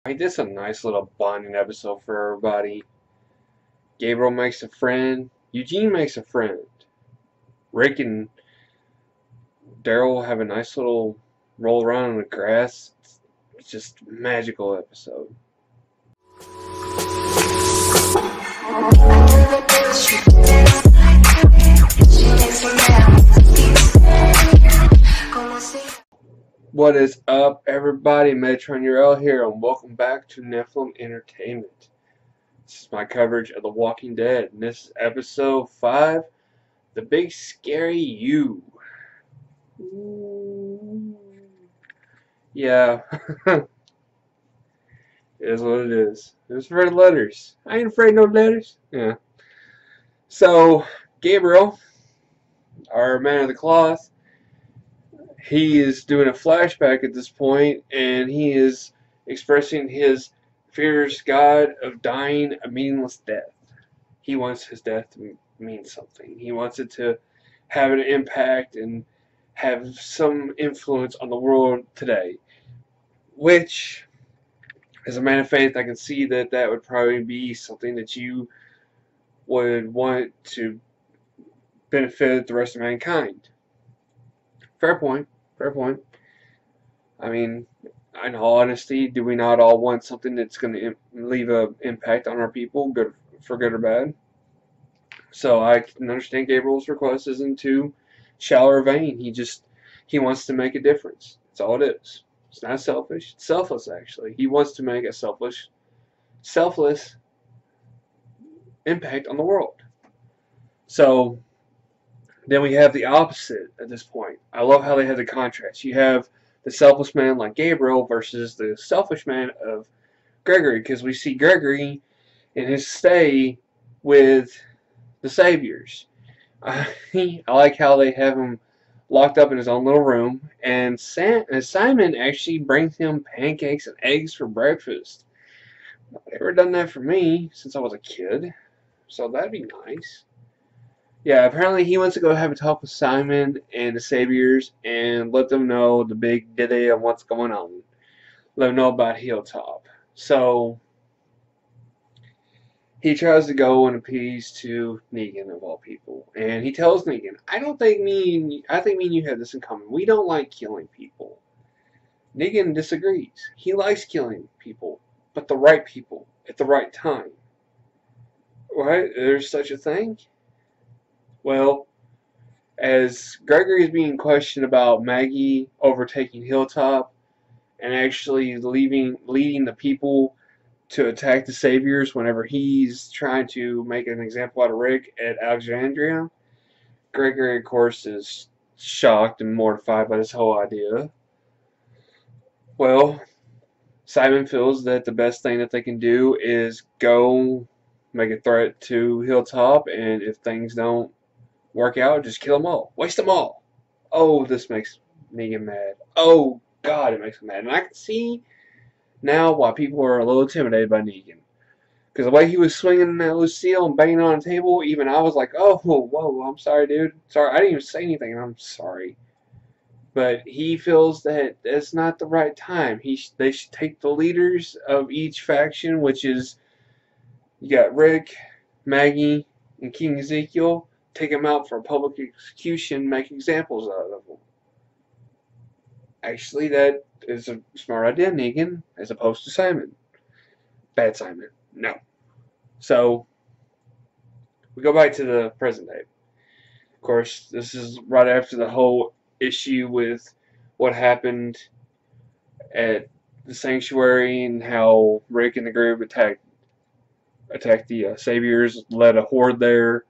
Like, this is a nice little bonding episode for everybody. Gabriel makes a friend. Eugene makes a friend. Rick and Daryl have a nice little roll around in the grass. It's just a magical episode. What is up, everybody? Metron Urel here, and welcome back to Nephilim Entertainment. This is my coverage of The Walking Dead, and this is episode 5, The Big Scary You. Ooh. Yeah, it is what it is. It was for the letters. I ain't afraid of no letters. Yeah. So, Gabriel, our man of the cloth, he is doing a flashback at this point, and he is expressing his fierce God of dying a meaningless death. He wants his death to mean something. He wants it to have an impact and have some influence on the world today. Which, as a man of faith, I can see that that would probably be something that you would want to benefit the rest of mankind. Fair point. Fair point. I mean, in all honesty, do we not all want something that's going to leave an impact on our people, good for good or bad? So I can understand Gabriel's request isn't too shallow or vain. He wants to make a difference. That's all it is. It's not selfish. It's selfless, actually. He wants to make a selfless impact on the world. So then we have the opposite at this point. I love how they have the contrast. You have the selfless man like Gabriel versus the selfish man of Gregory, because we see Gregory in his stay with the Saviors. I like how they have him locked up in his own little room, and Simon actually brings him pancakes and eggs for breakfast. Never done that for me since I was a kid, so that'd be nice. Yeah, apparently he wants to go have a talk with Simon and the Saviors and let them know the big ditty of what's going on. Let them know about Hilltop. So he tries to go and appease to Negan of all people, and he tells Negan, I think me and you have this in common. We don't like killing people. Negan disagrees. He likes killing people, but the right people at the right time. Right? There's such a thing. Well, as Gregory is being questioned about Maggie overtaking Hilltop and actually leading the people to attack the Saviors whenever he's trying to make an example out of Rick at Alexandria, Gregory, of course, is shocked and mortified by this whole idea. Well, Simon feels that the best thing that they can do is go make a threat to Hilltop, and if things don't work out, just kill them all. Waste them all. Oh, this makes Negan mad. Oh, God, it makes him mad. And I can see now why people are a little intimidated by Negan. Because the way he was swinging that Lucille and banging on the table, even I was like, oh, whoa, I'm sorry, dude. Sorry, I didn't even say anything, and I'm sorry. But he feels that it's not the right time. They should take the leaders of each faction, which is, you got Rick, Maggie, and King Ezekiel, take them out for a public execution, make examples out of them. Actually, that is a smart idea, Negan, as opposed to Simon. Bad Simon. No. So, we go back to the present day. Of course, this is right after the whole issue with what happened at the Sanctuary and how Rick and the group attacked the Saviors, led a horde there.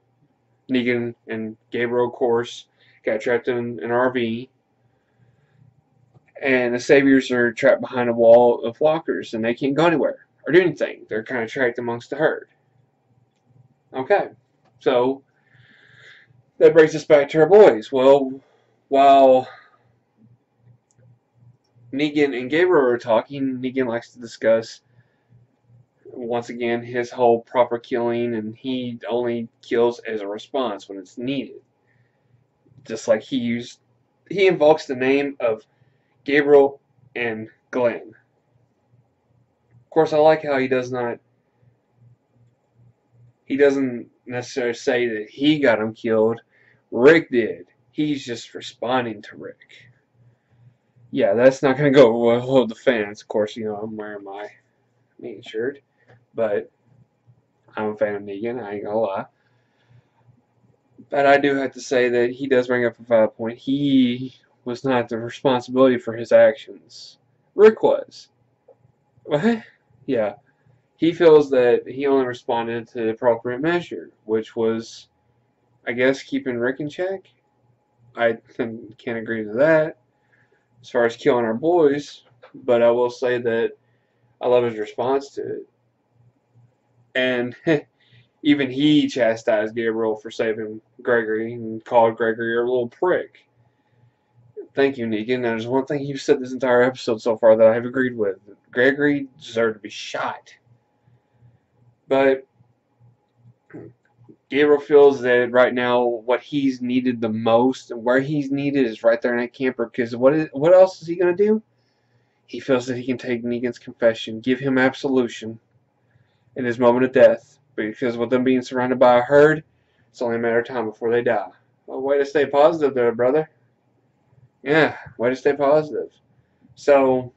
Negan and Gabriel, of course, got trapped in an RV. And the Saviors are trapped behind a wall of walkers, and they can't go anywhere or do anything. They're kind of trapped amongst the herd. Okay, so that brings us back to our boys. Well, while Negan and Gabriel are talking, Negan likes to discuss, once again, his whole proper killing, and he only kills as a response when it's needed. Just like he invokes the name of Gabriel and Glenn. Of course, I like how he doesn't necessarily say that he got him killed. Rick did. He's just responding to Rick. Yeah, that's not going to go well with the fans. Of course, I'm wearing my Negan shirt, but I'm a fan of Negan, I ain't gonna lie. But I do have to say that he does bring up a valid point. He was not the responsibility for his actions. Rick was. What? Yeah. He feels that he only responded to the appropriate measure, which was, I guess, keeping Rick in check. I can't agree to that as far as killing our boys, but I will say that I love his response to it. And even he chastised Gabriel for saving Gregory and called Gregory a little prick. Thank you, Negan. There's one thing you've said this entire episode so far that I have agreed with. Gregory deserved to be shot. But Gabriel feels that right now what he's needed the most and where he's needed is right there in that camper, because what else is he going to do? He feels that he can take Negan's confession, give him absolution in his moment of death, because with them being surrounded by a herd, it's only a matter of time before they die. Well, way to stay positive there, brother. Yeah, way to stay positive. So,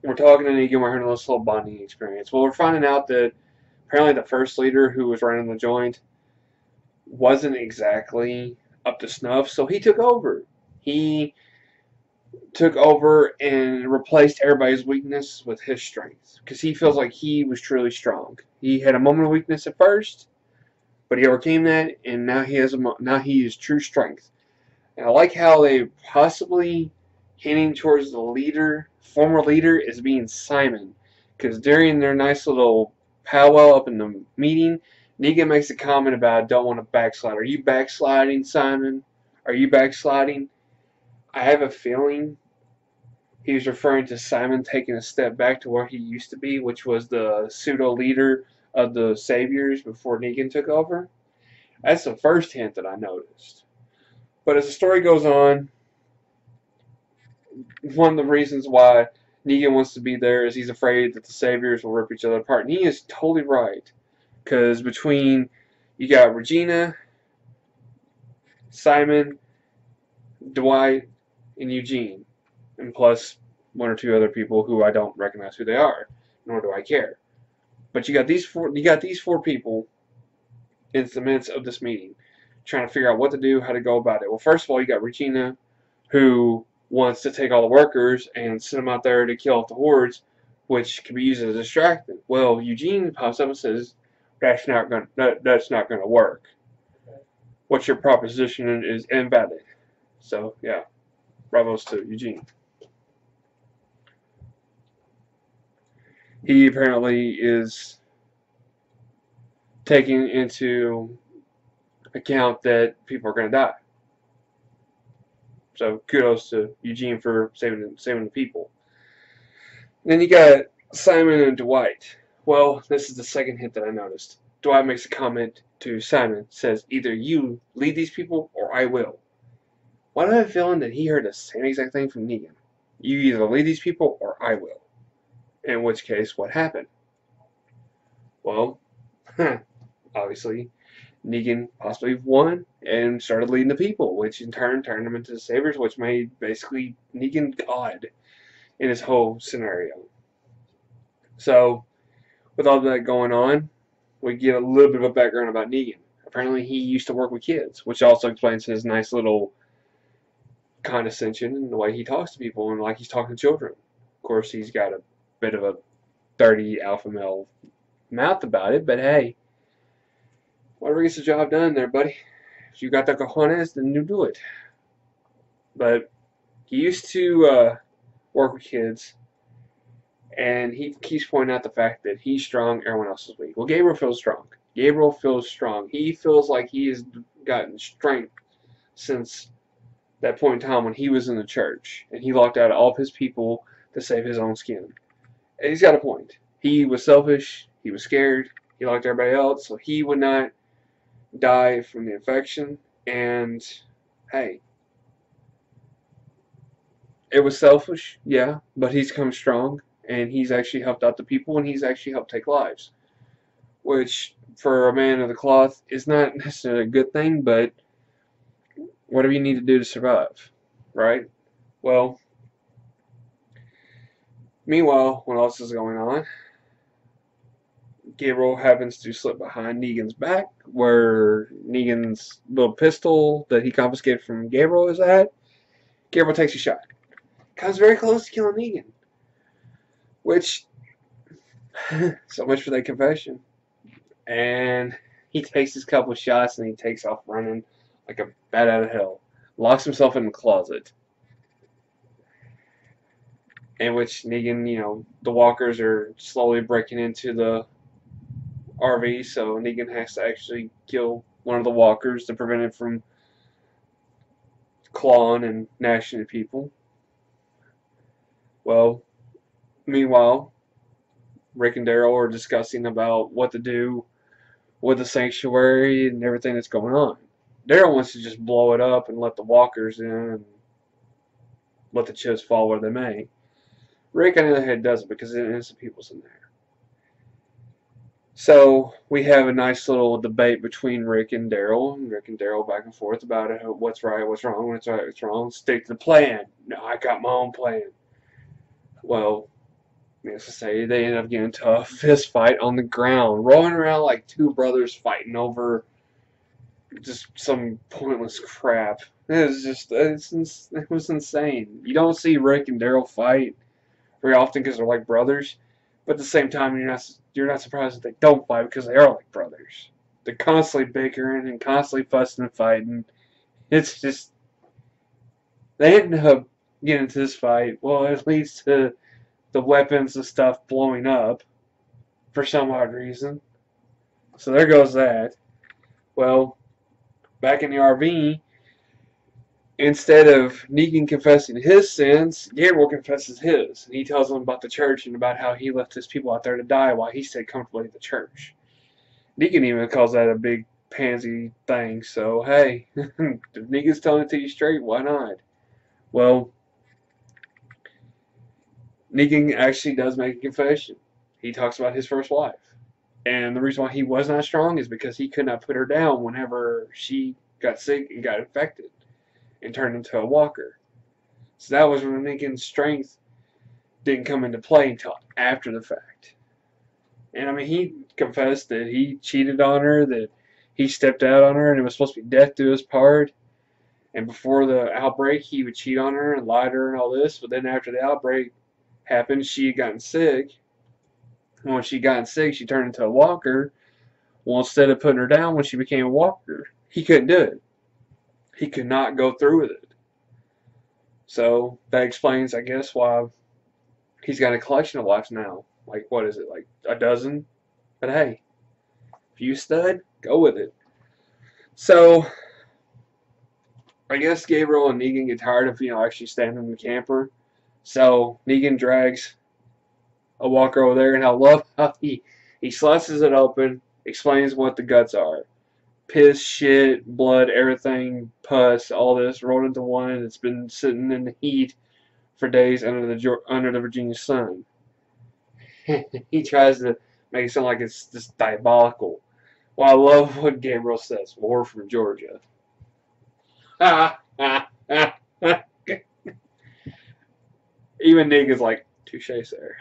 we're talking to Negan, we're having this little bonding experience. Well, we're finding out that apparently the first leader who was running the joint wasn't exactly up to snuff, so he took over. He took over and replaced everybody's weakness with his strength, because he feels like he was truly strong. He had a moment of weakness at first, but he overcame that, and now he is true strength. And I like how they possibly hinting towards the former leader, as being Simon, because during their nice little powwow up in the meeting, Negan makes a comment about, don't want to backslide. Are you backsliding, Simon? Are you backsliding? I have a feeling he's referring to Simon taking a step back to where he used to be, which was the pseudo-leader of the Saviors before Negan took over. That's the first hint that I noticed. But as the story goes on, one of the reasons why Negan wants to be there is he's afraid that the Saviors will rip each other apart. And he is totally right. Because between, you got Regina, Simon, Dwight, and Eugene. And plus one or two other people who I don't recognize who they are, nor do I care. But you got these four people in the midst of this meeting, trying to figure out what to do, how to go about it. Well, first of all, you got Regina, who wants to take all the workers and send them out there to kill off the hordes, which can be used as a distraction. Well, Eugene pops up and says, that's not going to work. What your proposition is invalid. So, yeah. Bravos to Eugene. He apparently is taking into account that people are going to die. So kudos to Eugene for saving the people. And then you got Simon and Dwight. Well, this is the second hint that I noticed. Dwight makes a comment to Simon, says, either you lead these people or I will. Why do I have a feeling that he heard the same exact thing from Negan? You either lead these people or I will. In which case, what happened? Well, obviously, Negan possibly won and started leading the people, which in turn turned them into the Saviors, which made basically Negan God in his whole scenario. So, with all that going on, we get a little bit of a background about Negan. Apparently, he used to work with kids, which also explains his nice little condescension and the way he talks to people and like he's talking to children. Of course, he's got a bit of a dirty alpha male mouth about it, but hey, whatever gets the job done there, buddy. If you got the cojones, then you do it. But he used to work with kids, and he keeps pointing out the fact that he's strong, everyone else is weak. Well, Gabriel feels strong. Gabriel feels strong. He feels like he has gotten strength since that point in time when he was in the church, and he locked out all of his people to save his own skin. And he's got a point. He was selfish. He was scared. He locked everybody else, so he would not die from the infection. And hey, it was selfish, yeah, but he's come strong. and he's actually helped out the people, and he's actually helped take lives, which for a man of the cloth is not necessarily a good thing, but whatever you need to do to survive, right? Well, meanwhile, what else is going on? Gabriel happens to slip behind Negan's back, where Negan's little pistol that he confiscated from Gabriel is at. Gabriel takes a shot. Comes very close to killing Negan. Which, so much for that confession. And he takes his couple shots and he takes off running like a bat out of hell. Locks himself in the closet. In which Negan, the walkers are slowly breaking into the RV, so Negan has to actually kill one of the walkers to prevent it from clawing and gnashing at people. Well, meanwhile, Rick and Daryl are discussing about what to do with the sanctuary and everything that's going on. Daryl wants to just blow it up and let the walkers in and let the chips fall where they may. Rick, on the other hand, doesn't because the innocent people's in there. So we have a nice little debate between Rick and Daryl back and forth about it. What's right, what's wrong, what's right, what's wrong. Stick to the plan. No, I got my own plan. Well, needless to say, they end up getting into a fist fight on the ground, rolling around like two brothers fighting over just some pointless crap. It was insane. You don't see Rick and Daryl fight very often because they're like brothers, but at the same time, you're not surprised that they don't fight because they are like brothers. They're constantly bickering and constantly fussing and fighting. It's just they end up getting into this fight. Well, it leads to the weapons and stuff blowing up for some odd reason. So there goes that. Well, back in the RV, instead of Negan confessing his sins, Gabriel confesses his. And he tells them about the church and about how he left his people out there to die while he stayed comfortably at the church. Negan even calls that a big pansy thing. So, hey, if Negan's telling it to you straight, why not? Well, Negan actually does make a confession. He talks about his first wife. And the reason why he was not strong is because he could not put her down whenever she got sick and got infected and turned into a walker. So that was when Negan's strength didn't come into play until after the fact. And I mean, he confessed that he cheated on her, that he stepped out on her, and it was supposed to be death to his part. And before the outbreak, he would cheat on her and lie to her and all this. But then after the outbreak happened, she had gotten sick. And when she got sick, she turned into a walker. Well, instead of putting her down when she became a walker, he couldn't do it. He could not go through with it. So that explains, I guess, why he's got a collection of wives now. Like, what is it, like a dozen? But hey, if you stud, go with it. So I guess Gabriel and Negan get tired of, actually standing in the camper. So Negan drags a walker over there, and I love how he slices it open, explains what the guts are. Piss, shit, blood, everything, pus, all this rolled into one, and it's been sitting in the heat for days under the Virginia sun. He tries to make it sound like it's just diabolical. Well, I love what Gabriel says. We're from Georgia. Even Negan's like, touche, sir.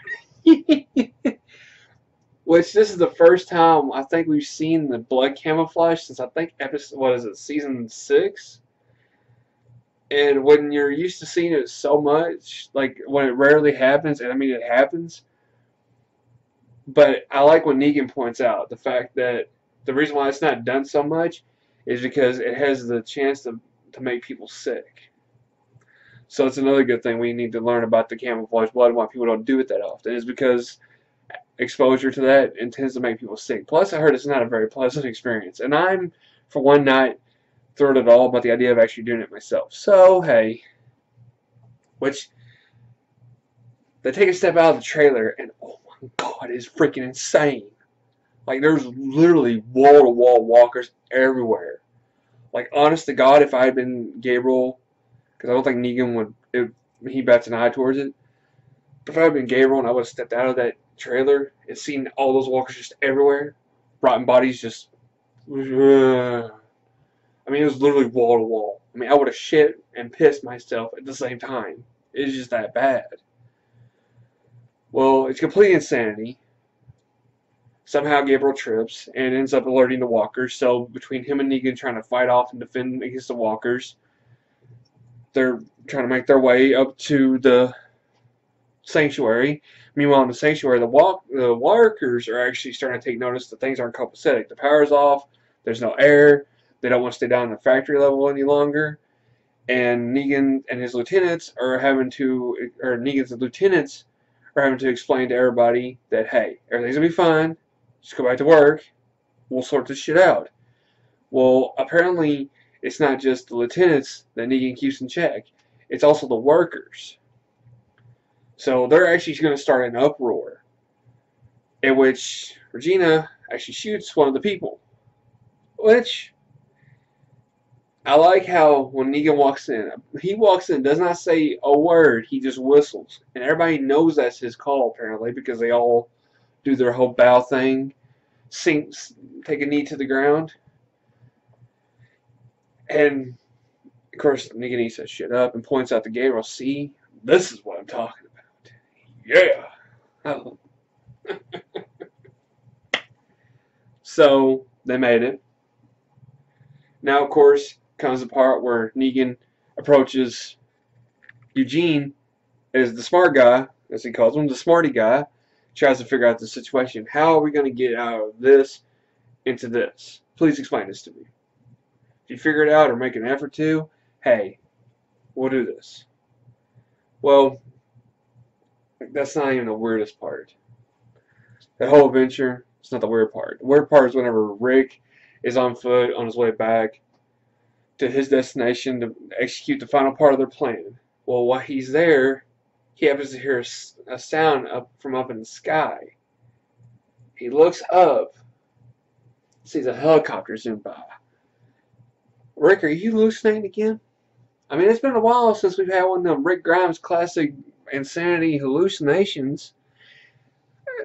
Which this is the first time I think we've seen the blood camouflage since I think season 6? And when you're used to seeing it so much, like when it rarely happens, and I mean it happens, but I like when Negan points out the fact that the reason why it's not done so much is because it has the chance to make people sick. So it's another good thing we need to learn about the camouflage blood and why people don't do it that often, is because exposure to that intends to make people sick. Plus, I heard it's not a very pleasant experience. And I'm, for one night, thrilled at all about the idea of actually doing it myself. So, hey. Which, they take a step out of the trailer, and oh my god, it's freaking insane. Like, there's literally wall-to-wall walkers everywhere. Like, honest to God, if I had been Gabriel, because I don't think Negan would, he bats an eye towards it, if I had been Gabriel and I would have stepped out of that trailer and seen all those walkers just everywhere, rotten bodies just, I mean, it was literally wall to wall. I mean, I would have shit and pissed myself at the same time. It's just that bad. Well, it's complete insanity. Somehow Gabriel trips and ends up alerting the walkers. So between him and Negan trying to fight off and defend against the walkers, they're trying to make their way up to the sanctuary. Meanwhile, in the sanctuary, the walkers are actually starting to take notice that things aren't copacetic. The power's off. There's no air. They don't want to stay down in the factory level any longer. And Negan and his lieutenants are having to, or Negan's lieutenants are having to explain to everybody that, hey, everything's going to be fine. Just go back to work. We'll sort this shit out. Well, apparently, it's not just the lieutenants that Negan keeps in check. It's also the workers. So they're actually going to start an uproar in which Regina actually shoots one of the people. Which, I like how when Negan walks in, he walks in, does not say a word, he just whistles. And everybody knows that's his call, apparently, because they all do their whole bow thing, take a knee to the ground. And, of course, Negan eats that shit up and points out to Gabriel, see, this is what I'm talking about. Yeah. So, they made it. Now, of course, comes the part where Negan approaches Eugene as the smart guy, as he calls him, the smarty guy, tries to figure out the situation. How are we going to get out of this into this? Please explain this to me. If you figure it out or make an effort to, hey, we'll do this. Well, that's not even the weirdest part. That whole adventure, it's not the weird part. The weird part is whenever Rick is on foot on his way back to his destination to execute the final part of their plan. Well, while he's there, he happens to hear a sound from up in the sky. He looks up, sees a helicopter zoom by. Rick, are you hallucinating again? I mean, it's been a while since we've had one of them Rick Grimes classic insanity hallucinations.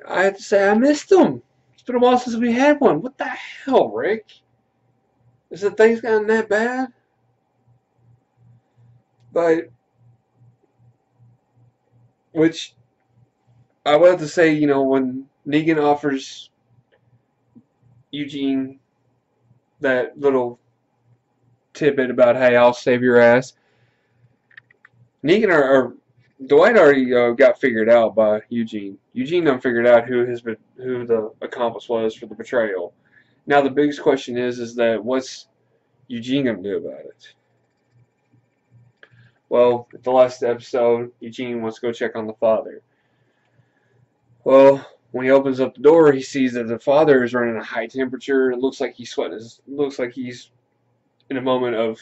I have to say I missed them. It's been a while since we had one. What the hell, Rick? Is the things gotten that bad? But, which, I would have to say, you know, when Negan offers Eugene that little tidbit about, hey, I'll save your ass, Negan or Dwight already got figured out by Eugene. Eugene done figured out who the accomplice was for the betrayal. Now the biggest question is that what's Eugene gonna do about it? Well, at the last episode, Eugene wants to go check on the father. Well, when he opens up the door, he sees that the father is running a high temperature. It looks like he's sweating. It looks like he's in a moment of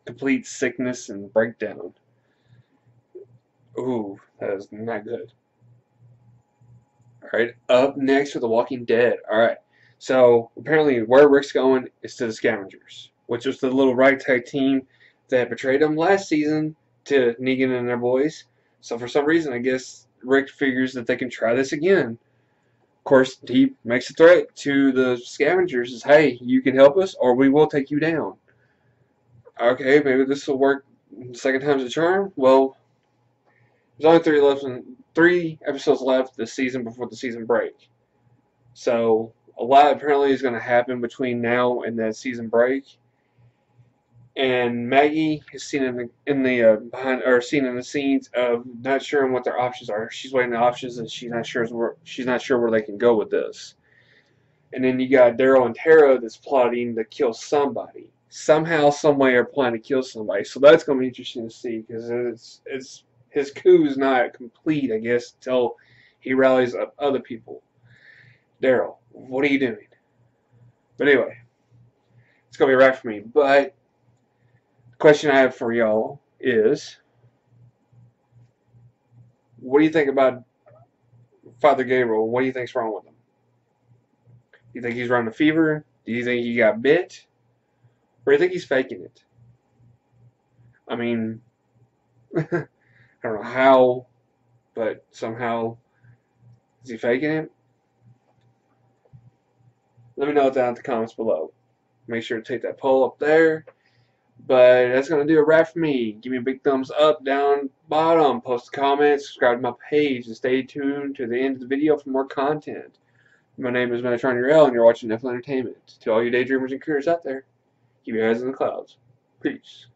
complete sickness and breakdown. Ooh, that is not good. Alright, up next with The Walking Dead. Alright, so apparently where Rick's going is to the Scavengers, which was the little ragtag team that betrayed him last season to Negan and their boys. So for some reason, I guess Rick figures that they can try this again. Of course, he makes a threat to the Scavengers, says, hey, you can help us or we will take you down. Okay, maybe this will work the second time's a charm. Well, there's only 3 episodes left this season before the season break. So a lot apparently is going to happen between now and that season break. And Maggie is seen in the scenes of not sure what their options are. She's weighing the options and she's not sure where they can go with this. And then you got Daryl and Tara that's plotting to kill somebody. Somehow, some way, are planning to kill somebody. So that's going to be interesting to see because it's his coup is not complete, I guess, until he rallies up other people. Daryl, what are you doing? But anyway, it's going to be a wrap for me. But the question I have for y'all is, what do you think about Father Gabriel? What do you think's wrong with him? Do you think he's running a fever? Do you think he got bit? Or do you think he's faking it? I mean, I don't know how but somehow, is he faking it? Let me know down in the comments below. Make sure to take that poll up there. But that's going to do a wrap for me. Give me a big thumbs up down bottom. Post a comment. Subscribe to my page. And stay tuned to the end of the video for more content. My name is Metatron Daryl, and you're watching Nephilim Entertainment. To all you daydreamers and careers out there, keep your eyes in the clouds. Peace.